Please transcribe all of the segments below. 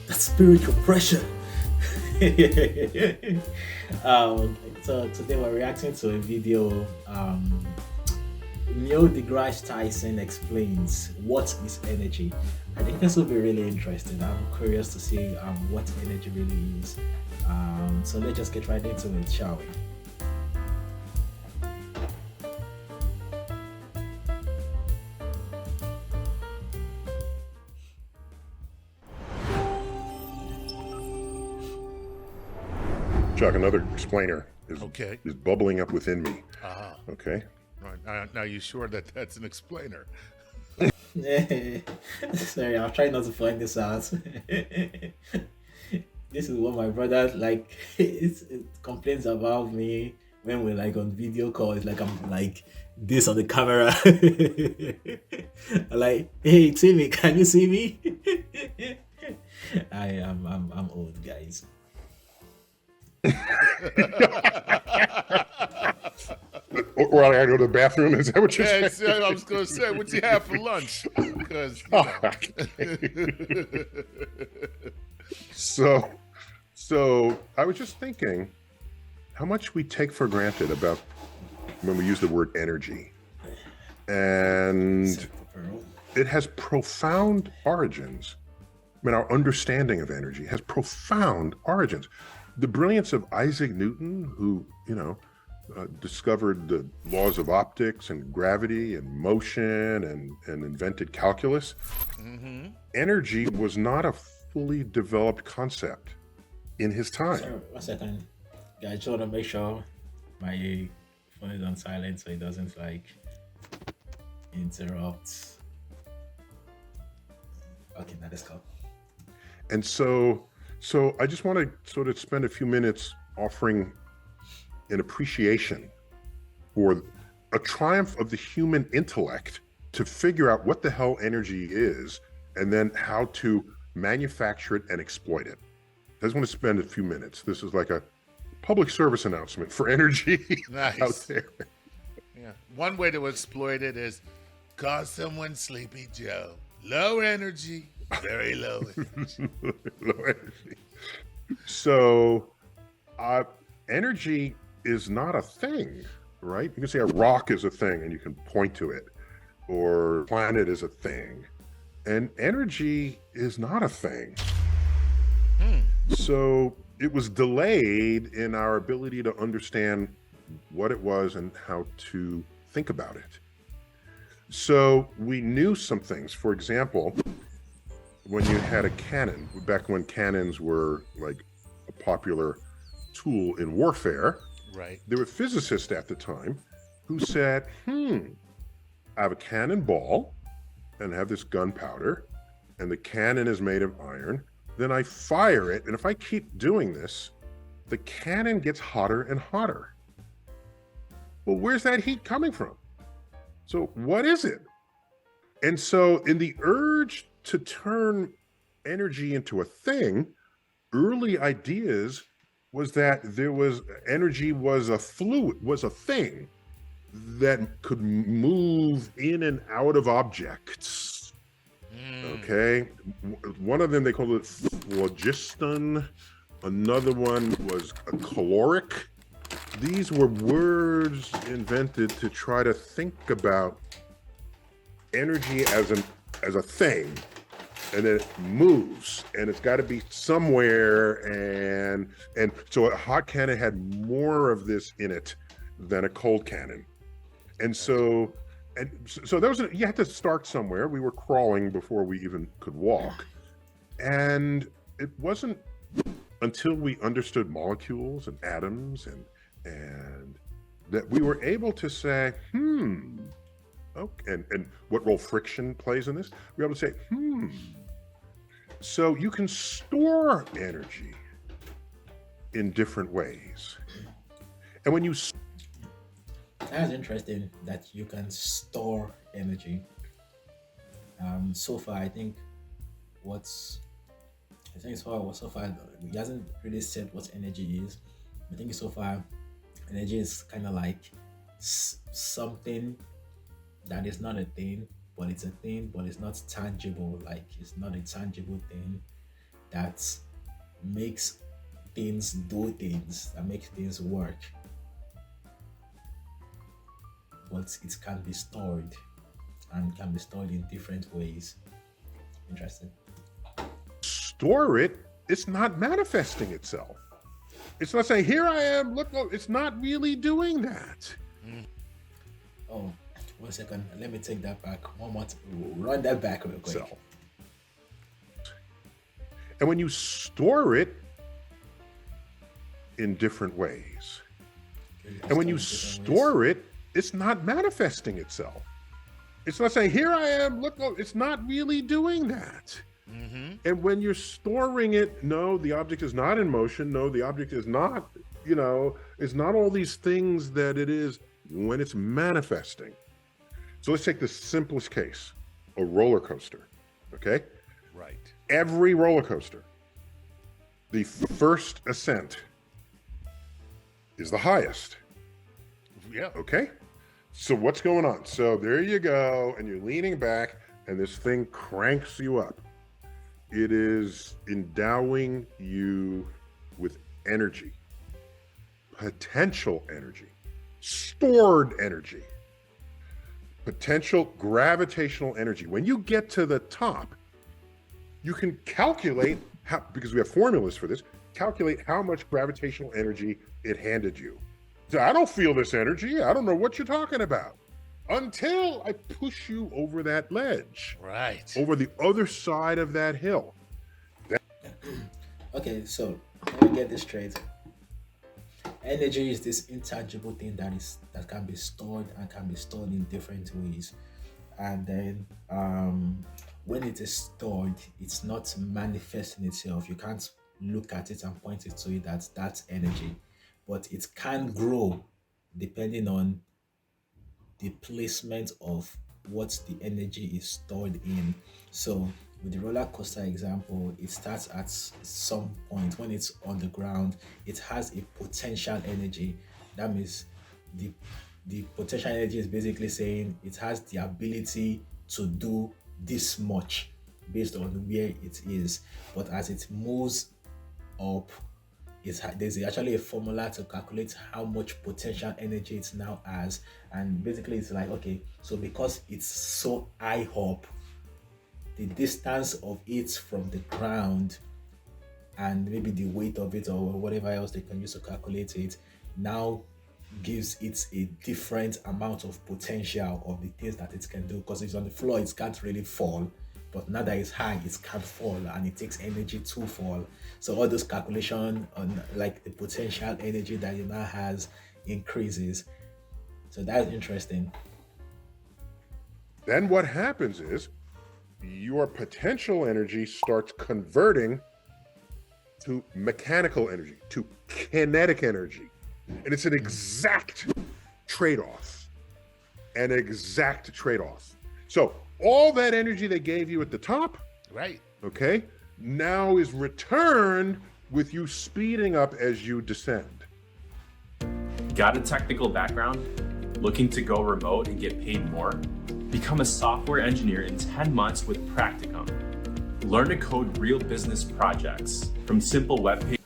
That's spiritual pressure. So today we're reacting to a video. Neil deGrasse Tyson explains what is energy. I think this will be really interesting. I'm curious to see what energy really is. So let's just get right into it, shall we? Chuck, another explainer Okay. is bubbling up within me. Ah, Okay. right. Now you sure that that's an explainer? Sorry, I'm trying not to find this out. This is what my brother like. It complains about me when we're like on video call. It's like I'm like this on the camera. Like, hey Timmy, can you see me? I'm old, guys. Or I gotta go to the bathroom. Is that what you're Yeah, saying? I was going to say, what you have for lunch? Because So I was just thinking how much we take for granted about when we use the word energy. And it has profound origins. I mean, our understanding of energy has profound origins. The brilliance of Isaac Newton, who, discovered the laws of optics and gravity and motion and invented calculus. Energy was not a fully developed concept in his time. Sorry, 1 second. Yeah, I just want to make sure my phone is on silent so it doesn't like interrupt. Okay, now let's go. And so I just want to sort of spend a few minutes offering an appreciation for a triumph of the human intellect to figure out what the hell energy is and then how to manufacture it and exploit it. I just want to spend a few minutes. This is like a public service announcement for energy Nice. out there. yeah, one way to exploit it is call someone Sleepy Joe. Low energy, very low energy. Low energy. So, energy is not a thing, right? You can say a rock is a thing and you can point to it, or planet is a thing. And energy is not a thing. So it was delayed in our ability to understand what it was and how to think about it. So we knew some things. For example, when you had a cannon, back when cannons were like a popular tool in warfare, Right. there were physicists at the time who said, I have a cannonball and I have this gunpowder and the cannon is made of iron. Then I fire it. And if I keep doing this, the cannon gets hotter and hotter. Well, where's that heat coming from? So what is it? And so in the urge to turn energy into a thing, early ideas was that energy was a fluid, was a thing that could move in and out of objects. Okay. One of them, they called it phlogiston. Another one was a caloric. These were words invented to try to think about energy as a thing. And then it moves, and it's got to be somewhere, and so a hot cannon had more of this in it than a cold cannon, and so there was you had to start somewhere. We were crawling before we even could walk, and it wasn't until we understood molecules and atoms and that we were able to say, okay, and what role friction plays in this. We were able to say, So you can store energy in different ways. And when you... That's interesting that you can store energy. So far, I think so far he hasn't really said what energy is. I think so far energy is kind of like something that is not a thing but it's a thing, but it's not tangible. Like it's not a tangible thing that makes things do things, that makes things work, but it can be stored and can be stored in different ways. Interesting. Store it, it's not manifesting itself. It's not saying, here I am, look, it's not really doing that. Oh, 1 second. Let me take that back. One more. Run that back real quick. So, and when you store it in different ways, and when you store it, it's not manifesting itself. It's not saying, here I am, look, it's not really doing that. And when you're storing it, no, the object is not in motion. No, the object is not, is not all these things that it is when it's manifesting. So let's take the simplest case, a roller coaster, okay? Right. Every roller coaster, the first ascent is the highest. Yeah. Okay? So what's going on? So there you go, and you're leaning back, and this thing cranks you up. It is endowing you with energy, potential energy, stored energy, potential gravitational energy. When you get to the top, you can calculate how, because we have formulas for this, calculate how much gravitational energy it handed you. So I don't feel this energy. I don't know what you're talking about. Until I push you over that ledge. Right. Over the other side of that hill. Okay, so let me get this straight. Energy is this intangible thing that can be stored and can be stored in different ways. And then when it is stored, it's not manifesting itself. You can't look at it and point it to it that's energy. But it can grow depending on the placement of what the energy is stored in. So with the roller coaster example, it starts at some point when it's on the ground. It has a potential energy. That means the potential energy is basically saying it has the ability to do this much based on where it is. But as it moves up, there's actually a formula to calculate how much potential energy it now has, and basically it's like, okay, so because it's so high up, the distance of it from the ground and maybe the weight of it or whatever else they can use to calculate it now gives it a different amount of potential of the things that it can do, because if it's on the floor it can't really fall, but now that it's high it can't fall and it takes energy to fall. So all those calculation on like the potential energy that it now has increases. So that's interesting. Then what happens is your potential energy starts converting to mechanical energy, to kinetic energy. And it's an exact trade-off. An exact trade-off. So all that energy they gave you at the top, Right. okay, now is returned with you speeding up as you descend. Got a technical background? Looking to go remote and get paid more? Become a software engineer in 10 months with Practicum. Learn to code real business projects from simple web pages.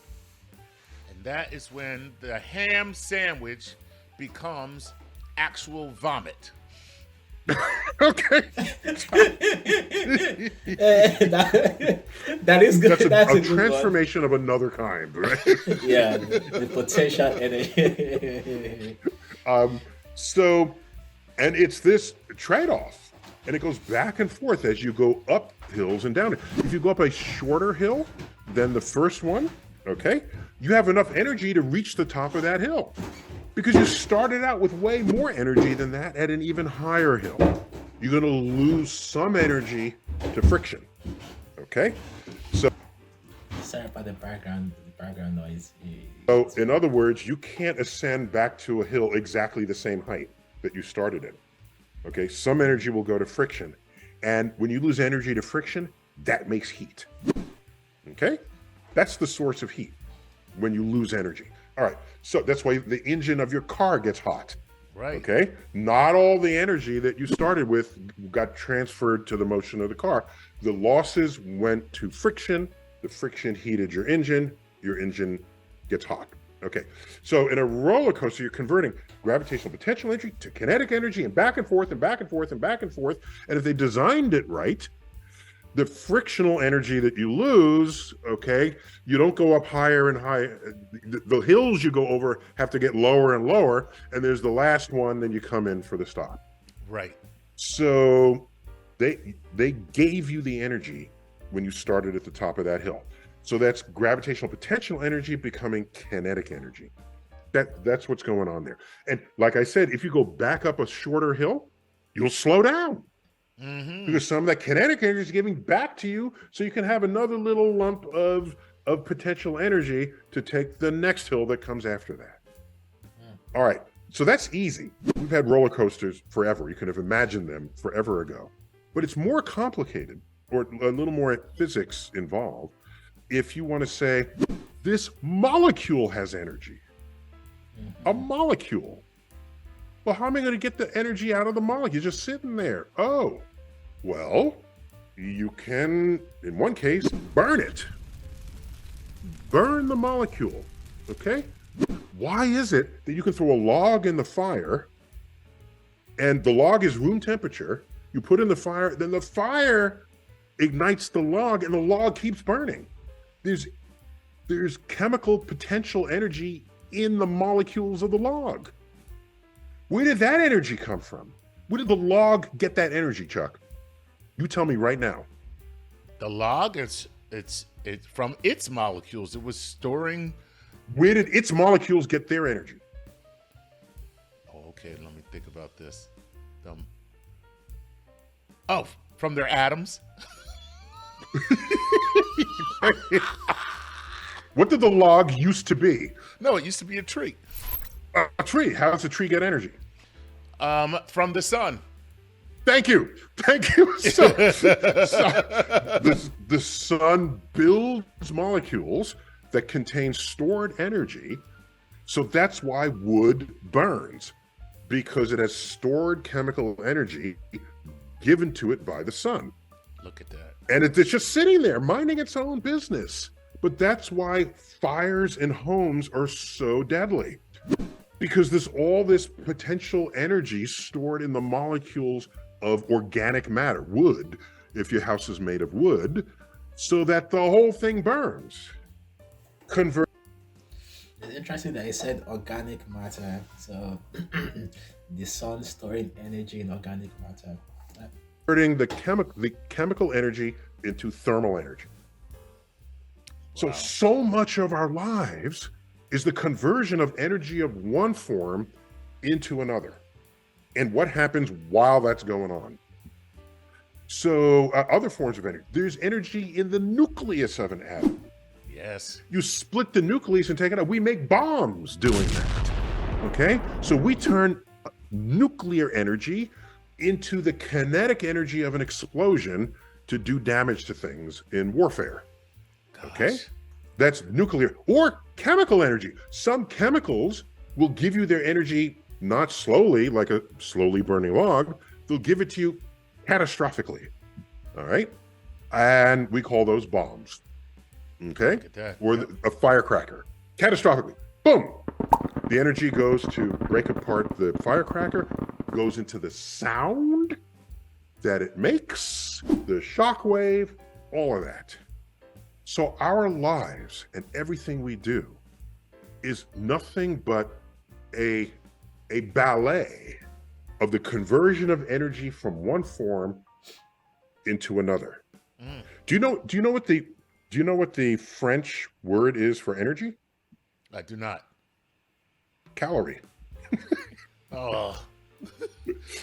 And that is when the ham sandwich becomes actual vomit. Okay. That is good. That's a a good transformation of another kind, right? one. Yeah, the potential energy. So, and it's this trade-off, and it goes back and forth as you go up hills and down. If you go up a shorter hill than the first one, okay, you have enough energy to reach the top of that hill because you started out with way more energy than that at an even higher hill. You're going to lose some energy to friction, okay? So, Sorry about the background noise. so in other words, you can't ascend back to a hill exactly the same height that you started in. Okay, some energy will go to friction. And when you lose energy to friction, that makes heat. Okay? That's the source of heat when you lose energy. All right, so that's why the engine of your car gets hot. Right. Okay. Not all the energy that you started with got transferred to the motion of the car. The losses went to friction. The friction heated your engine. Your engine gets hot. Okay. So in a roller coaster, you're converting gravitational potential energy to kinetic energy and back and forth and back and forth and back and forth. And if they designed it right, the frictional energy that you lose, okay, you don't go up higher and higher. The hills you go over have to get lower and lower, and there's the last one, then you come in for the stop. Right. So they gave you the energy when you started at the top of that hill. So that's gravitational potential energy becoming kinetic energy. That's what's going on there. And like I said, if you go back up a shorter hill, you'll slow down. Because some of that kinetic energy is giving back to you, so you can have another little lump of potential energy to take the next hill that comes after that. All right, so that's easy. We've had roller coasters forever. You could have imagined them forever ago. But it's more complicated, or a little more physics involved, if you want to say, this molecule has energy. A molecule. Well, how am I going to get the energy out of the molecule? Just sitting there. Oh, well, you can, in one case, burn it. Burn the molecule, okay? Why is it that you can throw a log in the fire and the log is room temperature, you put in the fire, then the fire ignites the log and the log keeps burning? There's chemical potential energy in the molecules of the log. Where did that energy come from? Where did the log get that energy, Chuck? You tell me right now. The log, it's from its molecules. It was storing. Where did its molecules get their energy? Oh, okay, let me think about this. From their atoms. What did the log used to be? No, it used to be a tree. A tree. How does a tree get energy? From the sun. Thank you. So, the sun builds molecules that contain stored energy. So that's why wood burns, because it has stored chemical energy given to it by the sun. Look at that. And it's just sitting there, minding its own business. But that's why fires in homes are so deadly. Because there's all this potential energy stored in the molecules of organic matter, wood, if your house is made of wood, so that the whole thing burns. It's interesting that you said organic matter. So the sun storing energy in organic matter. Converting the chemical energy into thermal energy. Wow. So much of our lives is the conversion of energy of one form into another. And what happens while that's going on? So other forms of energy. There's energy in the nucleus of an atom. Yes. You split the nucleus and take it out. We make bombs doing that. Okay? So we turn nuclear energy into the kinetic energy of an explosion to do damage to things in warfare. Okay? Gosh. That's nuclear or chemical energy. Some chemicals will give you their energy not slowly, like a slowly burning log. They'll give it to you catastrophically. All right? And we call those bombs. Okay? Look at that. Or a firecracker. Catastrophically. Boom! The energy goes to break apart the firecracker, goes into the sound that it makes, the shock wave, all of that. So our lives and everything we do is nothing but a ballet of the conversion of energy from one form into another. Do you know what the French word is for energy? I do not. Calorie. Oh.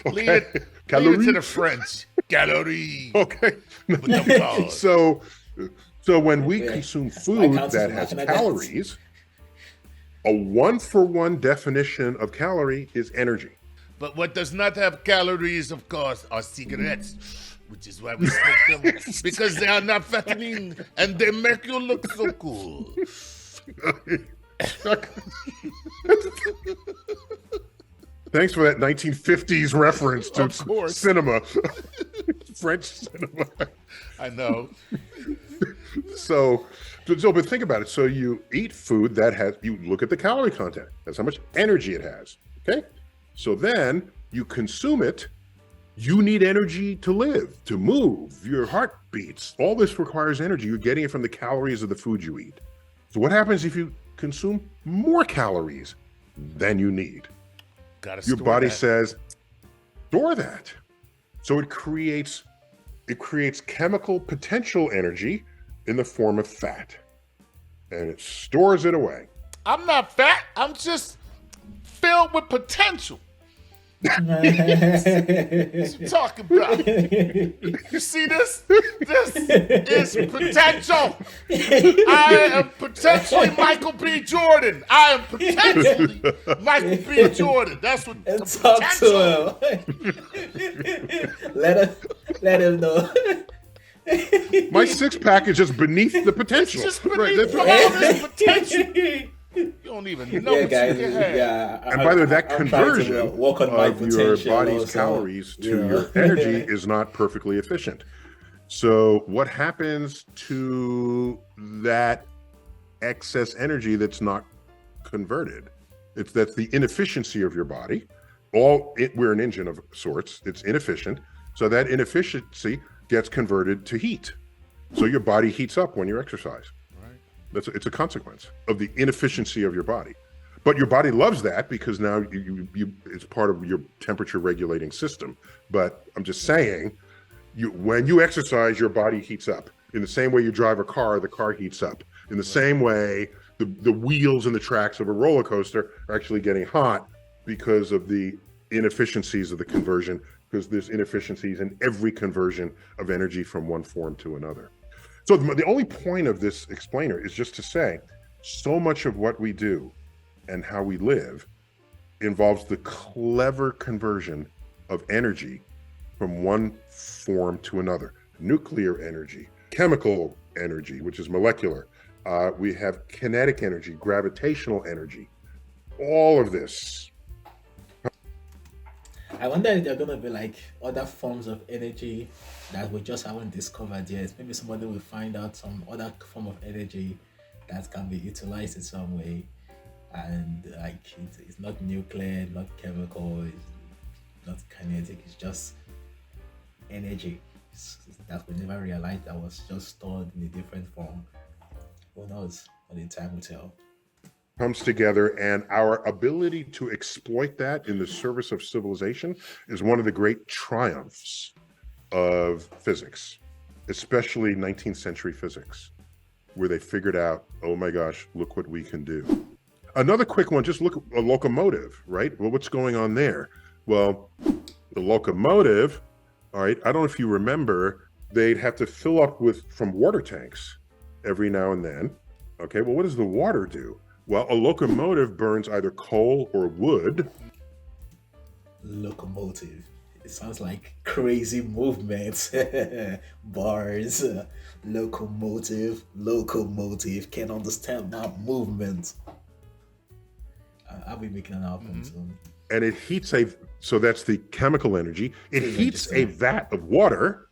Okay. Leave it to the French. Calorie. Okay. With the pause. So when we consume food that has calories, a one-for-one definition of calorie is energy. But what does not have calories, of course, are cigarettes, which is why we smoke them, because they are not fattening and they make you look so cool. Thanks for that 1950s reference to Of course. cinema, French cinema. I know. So, but think about it. So you eat food that has, you look at the calorie content. That's how much energy it has. Okay. So then you consume it. You need energy to live, to move, your heart beats. All this requires energy. You're getting it from the calories of the food you eat. So what happens if you consume more calories than you need? Your body says, store that. So it creates chemical potential energy in the form of fat. And it stores it away. I'm not fat. I'm just filled with potential. What you talking about? You see this? This is potential. I am potentially Michael B. Jordan. I am potentially Michael B. Jordan. That's what And the talk potential. to him. let him know. My six-pack is just beneath the potential. It's just Right, beneath that's all this potential. You don't even know Yeah, what guys. you can have. Yeah. And by the way, that I'm trying to conversion work on my of your potential body's also, calories to you know. your energy is not perfectly efficient. So what happens to that excess energy that's not converted? That's the inefficiency of your body. We're an engine of sorts. It's inefficient. So that inefficiency gets converted to heat. So your body heats up when you exercise. It's a consequence of the inefficiency of your body. But your body loves that because now it's part of your temperature regulating system. But I'm just saying, when you exercise, your body heats up. In the same way you drive a car, the car heats up. In the same way, the wheels and the tracks of a roller coaster are actually getting hot because of the inefficiencies of the conversion, because there's inefficiencies in every conversion of energy from one form to another. So the only point of this explainer is just to say, so much of what we do and how we live involves the clever conversion of energy from one form to another. Nuclear energy, chemical energy, which is molecular. We have kinetic energy, gravitational energy. All of this. I wonder if there are gonna be like other forms of energy that we just haven't discovered yet. Maybe somebody will find out some other form of energy that can be utilized in some way, and like it's not nuclear, not chemical, it's not kinetic. It's just energy that we never realized that was just stored in a different form. Who knows? Only time will tell. Comes together, and our ability to exploit that in the service of civilization is one of the great triumphs of physics, especially 19th century physics, where they figured out, oh my gosh, look what we can do. Another quick one, just look at a locomotive, right? Well, what's going on there? Well, the locomotive, all right, I don't know if you remember, they'd have to fill up from water tanks every now and then. Okay, well, what does the water do? Well, a locomotive burns either coal or wood. Locomotive. It sounds like crazy movements. Bars. Locomotive. Can't understand that movement. I'll be making an album soon. And it heats so that's the chemical energy. It heats a vat of water.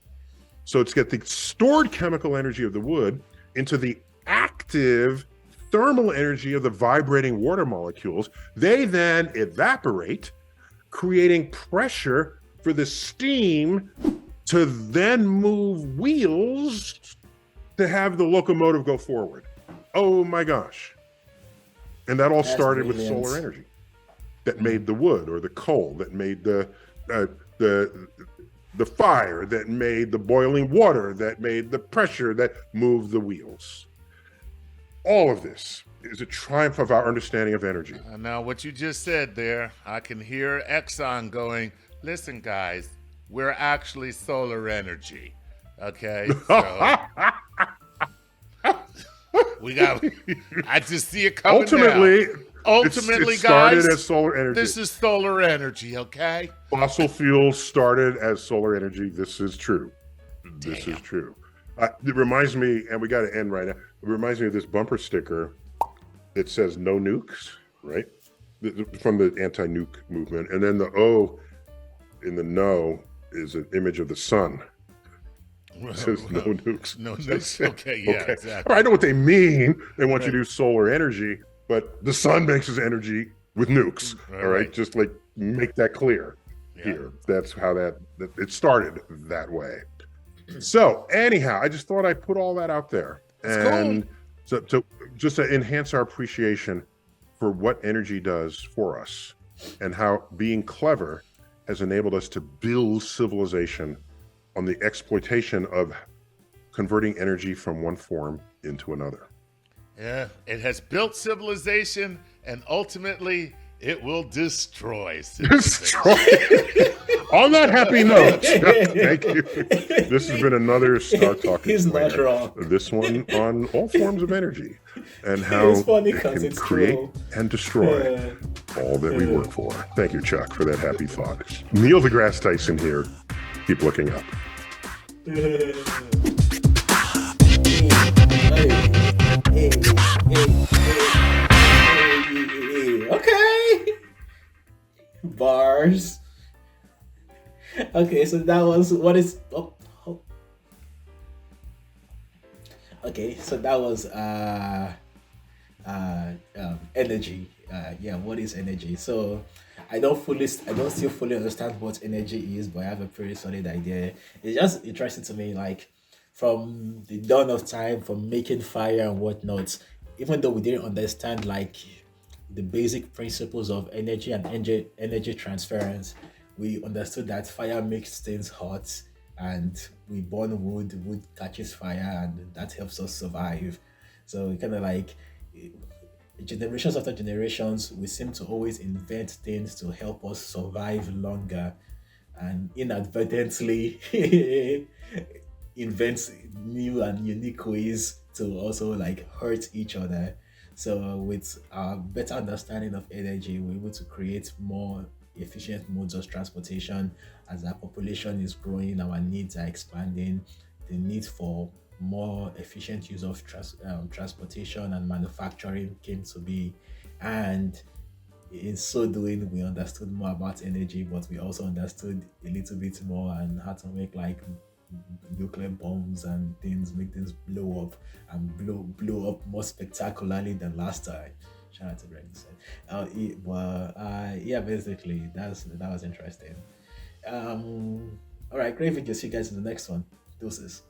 So it's got the stored chemical energy of the wood into the active thermal energy of the vibrating water molecules. They then evaporate, creating pressure for the steam to then move wheels to have the locomotive go forward. Oh my gosh. And that all started with solar energy that made the wood or the coal, that made the fire, that made the boiling water, that made the pressure that moved the wheels. All of this is a triumph of our understanding of energy. Now, what you just said there, I can hear Exxon going, listen, guys, we're actually solar energy. Okay? So, I just see it coming Ultimately, Ultimately, it started guys, as solar energy. This is solar energy, okay? Fossil fuels started as solar energy. This is true. This is true. It reminds me, and we got to end right now. It reminds me of this bumper sticker. It says "No nukes," right? from the anti-nuke movement, and then the O in the no is an image of the sun. It says no nukes. No nukes. Okay, yeah, Okay. exactly. I know what they mean. They want you Right. to use solar energy, but the sun makes its energy with nukes. All right, Right. just like make that clear here. That's how that it started that way. So anyhow, I just thought I'd put all that out there, and so just to enhance our appreciation for what energy does for us, and how being clever has enabled us to build civilization on the exploitation of converting energy from one form into another. Yeah, it has built civilization, and ultimately it will destroy civilization. On that happy note, thank you. This has been another StarTalk He's not Explainer. wrong. This one on all forms of energy and how It's funny it 'cause can it's create true. and destroy all that we work for. Thank you, Chuck, for that happy thought. Neil deGrasse Tyson here. Keep looking up. Okay. Bars. Okay, so that was what is. Okay, so that was energy. Yeah, what is energy? So I don't still fully understand what energy is, but I have a pretty solid idea. It's just interesting to me, like from the dawn of time, from making fire and whatnot. Even though we didn't understand like the basic principles of energy and energy transference, we understood that fire makes things hot, and we burn wood catches fire, and that helps us survive. So kind of like generations after generations, we seem to always invent things to help us survive longer, and inadvertently invent new and unique ways to also like hurt each other. So with our better understanding of energy, we're able to create more efficient modes of transportation. As our population is growing, our needs are expanding, the need for more efficient use of transportation and manufacturing came to be. And in so doing, we understood more about energy, but we also understood a little bit more and how to make like nuclear bombs and things, make things blow up and blow up more spectacularly than last time. Shout out to Greg. Yeah, basically that was interesting. All right, great video. See you guys in the next one. Deuces.